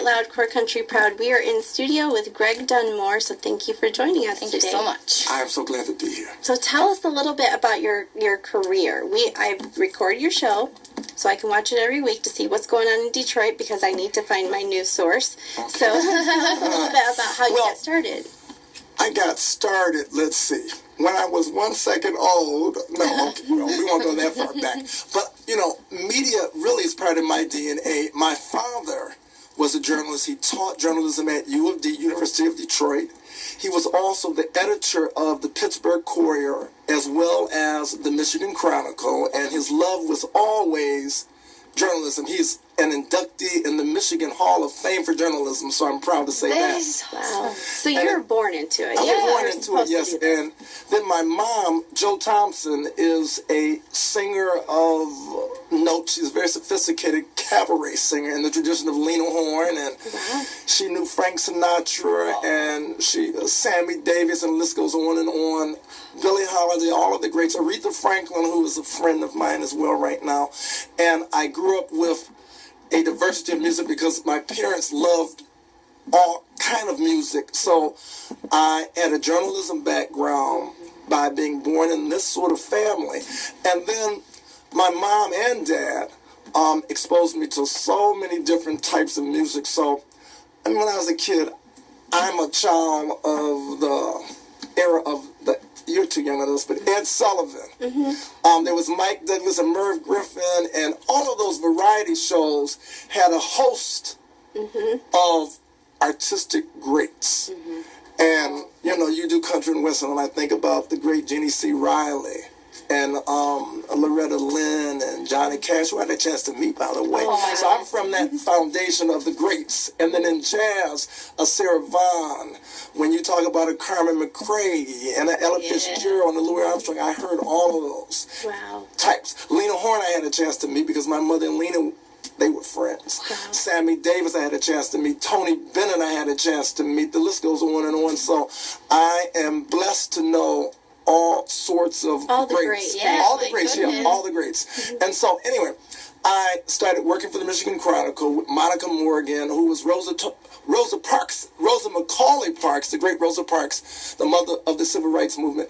Quiet Loud Core Country Proud. We are in studio with Greg Dunmore, so thank you for joining us today. Thank you so much. I am so glad to be here. So tell us a little bit about your career. I record your show, so I can watch it every week to see what's going on in Detroit, because I need to find my news source. Okay. So tell us a little bit about how you got started. I got started, let's see, when I was 1 second old. No, okay, no, we won't go that far back. But, you know, media really is part of my DNA. My father was a journalist. He taught journalism at U of D, University of Detroit. He was also the editor of the Pittsburgh Courier as well as the Michigan Chronicle, and his love was always journalism. He's an inductee in the Michigan Hall of Fame for journalism, so I'm proud to say that. Wow. So you were born into it. I was born into it, yes. And then my mom, Jo Thompson, is a singer of note. She's a very sophisticated cabaret singer in the tradition of Lena Horne, and she knew Frank Sinatra, and Sammy Davis, and the list goes on and on. Billie Holiday, all of the greats. Aretha Franklin, who is a friend of mine as well right now. And I grew up with a diversity of music because my parents loved all kind of music. So I had a journalism background by being born in this sort of family. And then my mom and dad exposed me to so many different types of music. So I mean, when I was a kid, I'm a child of the era of the, you're too young on this, but Ed Sullivan. There was Mike Douglas and Merv Griffin, and all of those variety shows had a host of artistic greats. And, you know, you do country and western, and I think about the great Jeannie C. Riley and Loretta Lynn and Johnny Cash, who I had a chance to meet, by the way. So I'm from that foundation of the greats. And then in jazz, a Sarah Vaughan. When you talk about a Carmen McRae and an Ella Fitzgerald and a Louis Armstrong, I heard all of those types. Lena Horne I had a chance to meet because my mother and Lena, they were friends. Sammy Davis I had a chance to meet. Tony Bennett I had a chance to meet. The list goes on and on. So I am blessed to know all sorts of greats. All the greats, all the greats. And so, anyway, I started working for the Michigan Chronicle with Monica Morgan, who was Rosa Macaulay Parks, the great Rosa Parks, the mother of the Civil Rights Movement.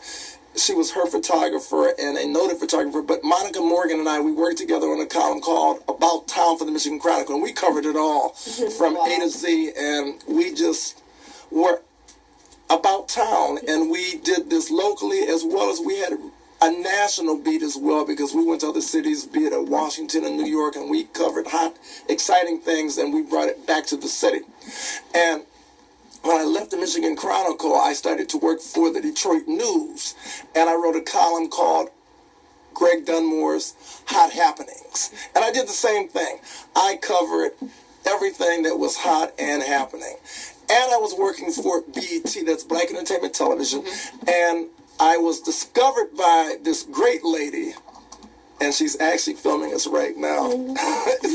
She was her photographer and a noted photographer, but Monica Morgan and I, we worked together on a column called About Town for the Michigan Chronicle, and we covered it all from A to Z, and we just were about town, and we did this locally as well as we had a national beat as well, because we went to other cities, be it at Washington and New York, and we covered hot, exciting things, and we brought it back to the city. And when I left the Michigan Chronicle, I started to work for the Detroit News, and I wrote a column called Greg Dunmore's Hot Happenings. And I did the same thing. I covered everything that was hot and happening. And I was working for BET, that's Black Entertainment Television, and I was discovered by this great lady, and she's actually filming us right now.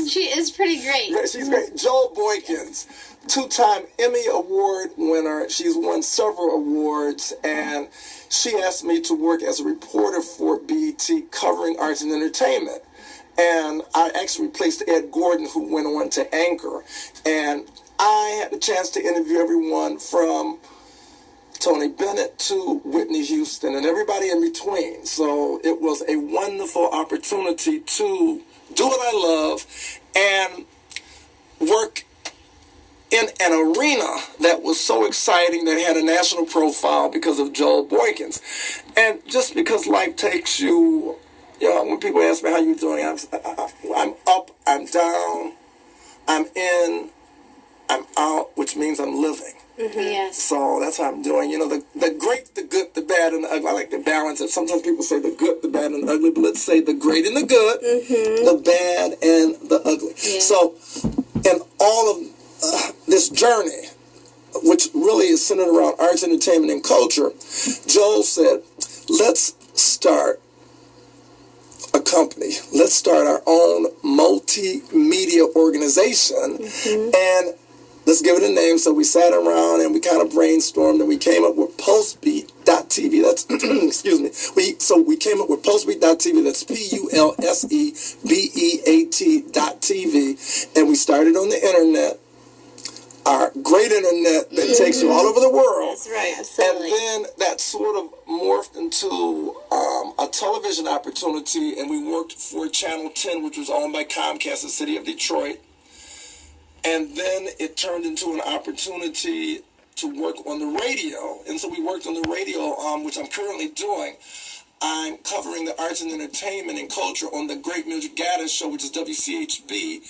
She is pretty great. She's great. Joel Boykins, two-time Emmy Award winner. She's won several awards, and she asked me to work as a reporter for BET covering arts and entertainment. And I actually replaced Ed Gordon, who went on to anchor. And I had the chance to interview everyone from Tony Bennett to Whitney Houston and everybody in between. So it was a wonderful opportunity to do what I love and work in an arena that was so exciting that had a national profile because of Joel Boykins. And just because life takes you, you know, when people ask me how you're doing, I'm up, I'm down, I'm in, I'm out, which means I'm living. Yes. So that's how I'm doing. You know, the great, the good, the bad, and the ugly. I like to balance it. Sometimes people say the good, the bad, and the ugly, but let's say the great and the good, the bad and the ugly. So in all of this journey, which really is centered around arts, entertainment, and culture, Joel said, let's start a company. Let's start our own multimedia organization and let's give it a name. So we sat around and we kind of brainstormed and we came up with Pulsebeat.tv. That's, excuse me. We came up with Pulsebeat.tv. That's Pulsebeat.tv. And we started on the internet. our great internet that takes you all over the world. That's right, absolutely. And then that sort of morphed into a television opportunity, and we worked for Channel 10, which was owned by Comcast, the city of Detroit. And then it turned into an opportunity to work on the radio. And so we worked on the radio, which I'm currently doing. I'm covering the arts and entertainment and culture on the Great Music Gathers show, which is WCHB,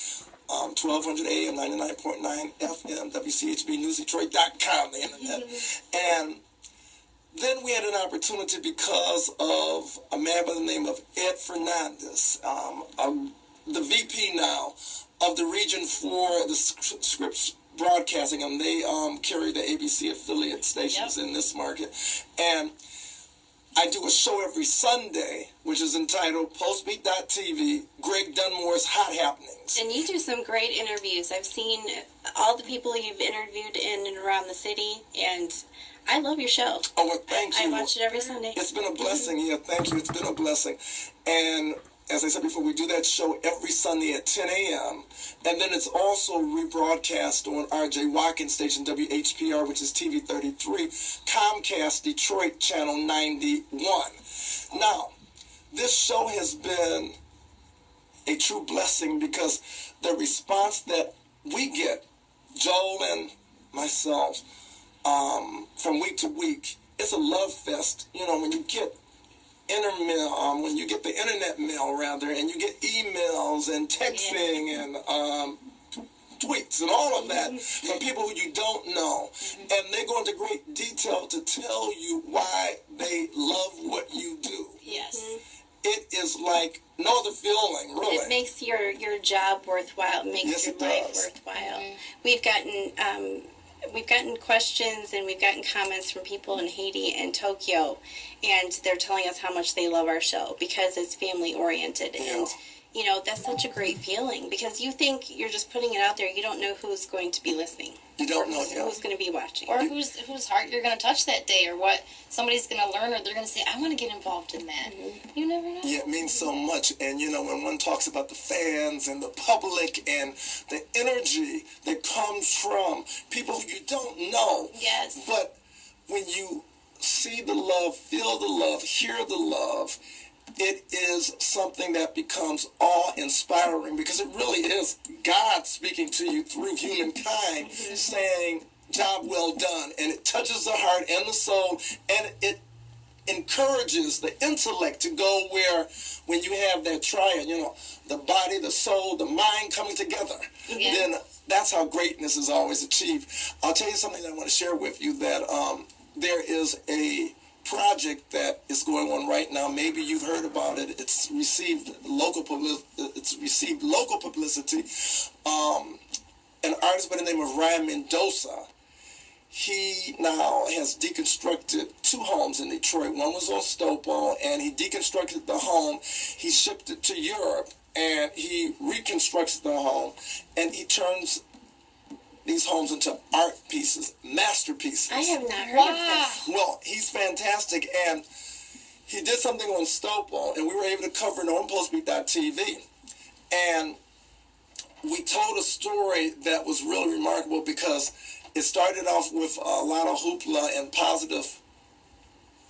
1200 AM, 99.9 FM, WCHBNewsDetroit.com, the internet. And then we had an opportunity because of a man by the name of Ed Fernandez, the VP now of the region for the Scripps Broadcasting, and they carry the ABC affiliate stations in this market. And I do a show every Sunday, which is entitled Postbeat.tv, Greg Dunmore's Hot Happenings. And you do some great interviews. I've seen all the people you've interviewed in and around the city, and I love your show. Oh, well, thank you. I watch it every Sunday. It's been a blessing. Yeah, thank you. It's been a blessing. And as I said before, we do that show every Sunday at 10 a.m. And then it's also rebroadcast on R.J. Watkins station, WHPR, which is TV 33, Comcast Detroit Channel 91. Now, this show has been a true blessing because the response that we get, Joel and myself, from week to week, it's a love fest. You know, when you get when you get the internet mail, rather, and you get emails and texting and tweets and all of that from people who you don't know, and they go into great detail to tell you why they love what you do. Yes. It is like no other feeling, really. It makes your job worthwhile. It makes your life worthwhile. We've gotten questions and we've gotten comments from people in Haiti and Tokyo, and they're telling us how much they love our show because it's family oriented. And you know, that's such a great feeling because you think you're just putting it out there. You don't know who's going to be listening. You don't know who's going to be watching, or whose heart you're going to touch that day, or what somebody's going to learn, or they're going to say, I want to get involved in that. You never know. Yeah, it means so much. And you know, when one talks about the fans and the public and the energy that comes from people who you don't know, but when you see the love, feel the love, hear the love, it is something that becomes awe-inspiring because it really is God speaking to you through humankind, saying, job well done. And it touches the heart and the soul, and it encourages the intellect to go where, when you have that triad, you know, the body, the soul, the mind coming together, then that's how greatness is always achieved. I'll tell you something that I want to share with you, that there is a project that is going on right now. Maybe you've heard about it. It's received local publicity. An artist by the name of Ryan Mendoza. He now has deconstructed 2 homes in Detroit. One was on Stopo, and he deconstructed the home. He shipped it to Europe, and he reconstructs the home, and he turns these homes into art pieces, masterpieces. I have not heard of this. Well, he's fantastic, and he did something on Stopo, and we were able to cover it on Postbeat.tv. And we told a story that was really remarkable because it started off with a lot of hoopla and positive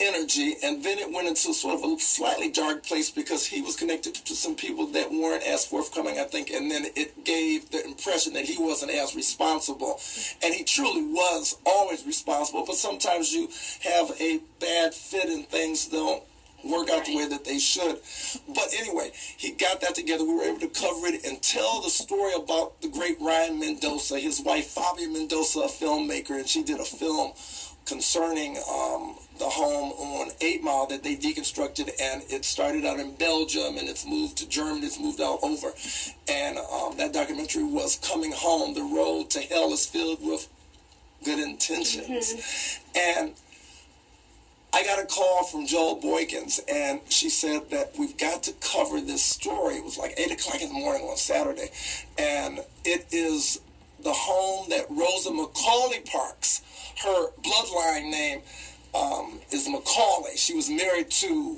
energy, and then it went into sort of a slightly dark place because he was connected to some people that weren't as forthcoming, I think, and then it gave the impression that he wasn't as responsible. And he truly was always responsible, but sometimes you have a bad fit and things don't work out the way that they should. But anyway, he got that together. We were able to cover it and tell the story about the great Ryan Mendoza, his wife Fabia Mendoza, a filmmaker, and she did a film concerning the home on 8 Mile that they deconstructed, and it started out in Belgium, and it's moved to Germany, it's moved all over. And that documentary was Coming Home, The Road to Hell is Filled with Good Intentions. And I got a call from Joel Boykins, and she said that we've got to cover this story. It was like 8 o'clock in the morning on Saturday. And it is the home that Rosa Macaulay Parks, her bloodline name is Macaulay. She was married to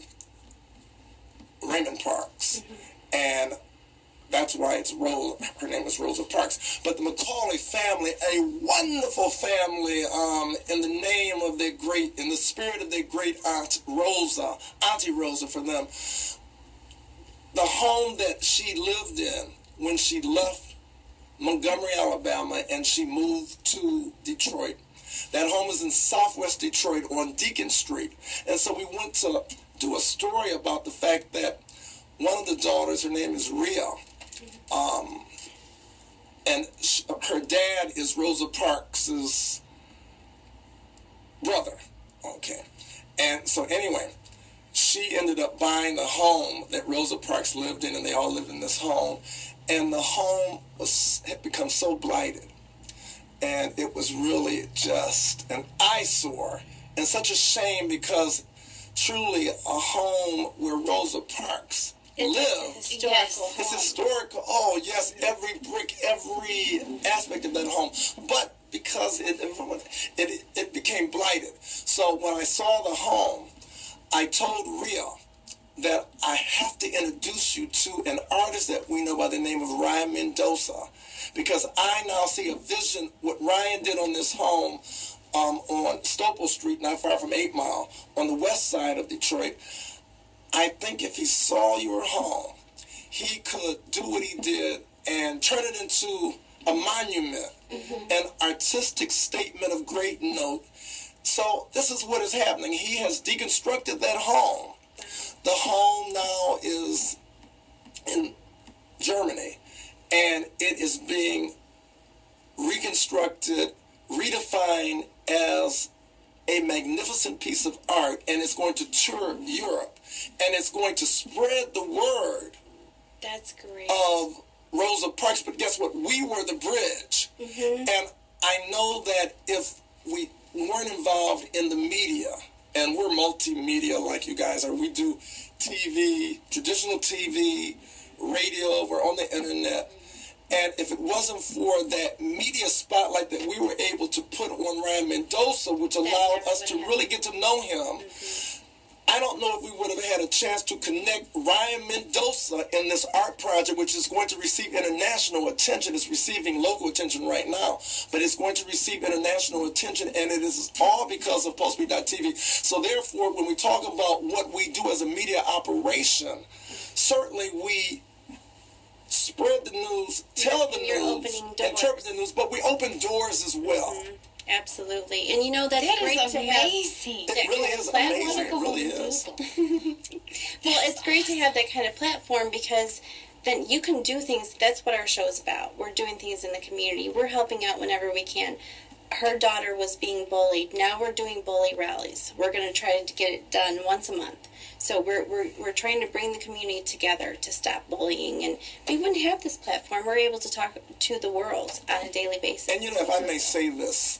Raymond Parks. And that's why it's Rosa. Her name is Rosa Parks. But the Macaulay family, a wonderful family, in the name of their great, in the spirit of their great aunt Rosa, Auntie Rosa for them. The home that she lived in when she left Montgomery, Alabama, and she moved to Detroit. That home is in Southwest Detroit on Deacon Street. And so we went to do a story about the fact that one of the daughters, her name is Rhea, and her dad is Rosa Parks' brother. Okay. And so anyway, she ended up buying the home that Rosa Parks lived in, and they all lived in this home. And the home had become so blighted. And it was really just an eyesore and such a shame, because truly a home where Rosa Parks lived. It's historical. Oh, yes, every brick, every aspect of that home. But because it became blighted. So when I saw the home, I told Rhea that I have to introduce you to an artist that we know by the name of Ryan Mendoza, because I now see a vision, what Ryan did on this home on Stopel Street, not far from 8 Mile, on the west side of Detroit. I think if he saw your home, he could do what he did and turn it into a monument, an artistic statement of great note. So this is what is happening. He has deconstructed that home. The home now is in Germany, and it is being reconstructed, redefined as a magnificent piece of art, and it's going to tour Europe, and it's going to spread the word. That's great. Of Rosa Parks. But guess what? We were the bridge. And I know that if we weren't involved in the media, and we're multimedia like you guys are, we do TV, traditional TV, radio, we're on the internet. And if it wasn't for that media spotlight that we were able to put on Ryan Mendoza, which allowed us to really get to know him, I don't know if we would have had a chance to connect Ryan Mendoza in this art project, which is going to receive international attention. It's receiving local attention right now, but it's going to receive international attention, and it is all because of Postbeat.tv. So therefore, when we talk about what we do as a media operation, certainly we spread the news, tell the news, interpret the news, but we open doors as well. Absolutely. And you know, that's great to amazing. have. It really is amazing. It really is. Well, it's great to have that kind of platform, because then you can do things. That's what our show is about. We're doing things in the community. We're helping out whenever we can. Her daughter was being bullied. Now we're doing bully rallies. We're going to try to get it done once a month. So we're trying to bring the community together to stop bullying, and we wouldn't have this platform. We're able to talk to the world on a daily basis. And you know, if I may say this,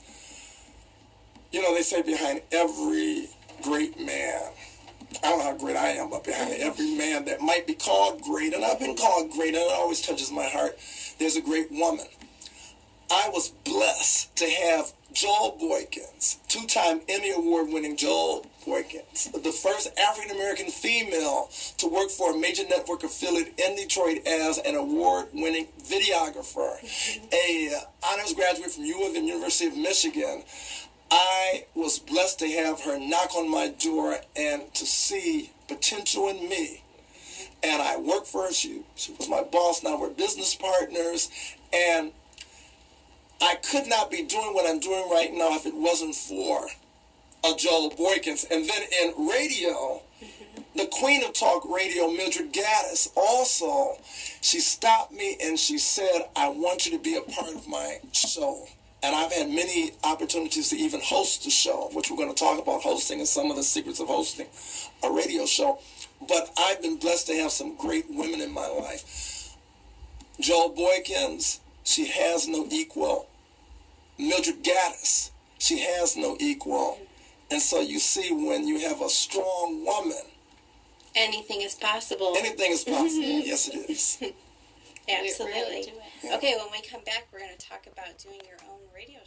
you know, they say behind every great man, I don't know how great I am, but behind every man that might be called great, and I've been called great, and it always touches my heart, there's a great woman. I was blessed to have Joel Boykins, 2-time Emmy Award-winning Joel Boykins, the first African-American female to work for a major network affiliate in Detroit as an award-winning videographer, a honors graduate from U of M, University of Michigan. I was blessed to have her knock on my door and to see potential in me. And I worked for her. She was my boss. Now we're business partners. And I could not be doing what I'm doing right now if it wasn't for Joel Boykins. And then in radio, the queen of talk radio, Mildred Gaddis, also, she stopped me and she said, I want you to be a part of my show. And I've had many opportunities to even host the show, which we're going to talk about hosting and some of the secrets of hosting a radio show. But I've been blessed to have some great women in my life. Joel Boykins, she has no equal. Mildred Gaddis, she has no equal. And so you see, when you have a strong woman, anything is possible. Anything is possible. Yes, it is. Absolutely. Okay, when we come back, we're going to talk about doing your own radio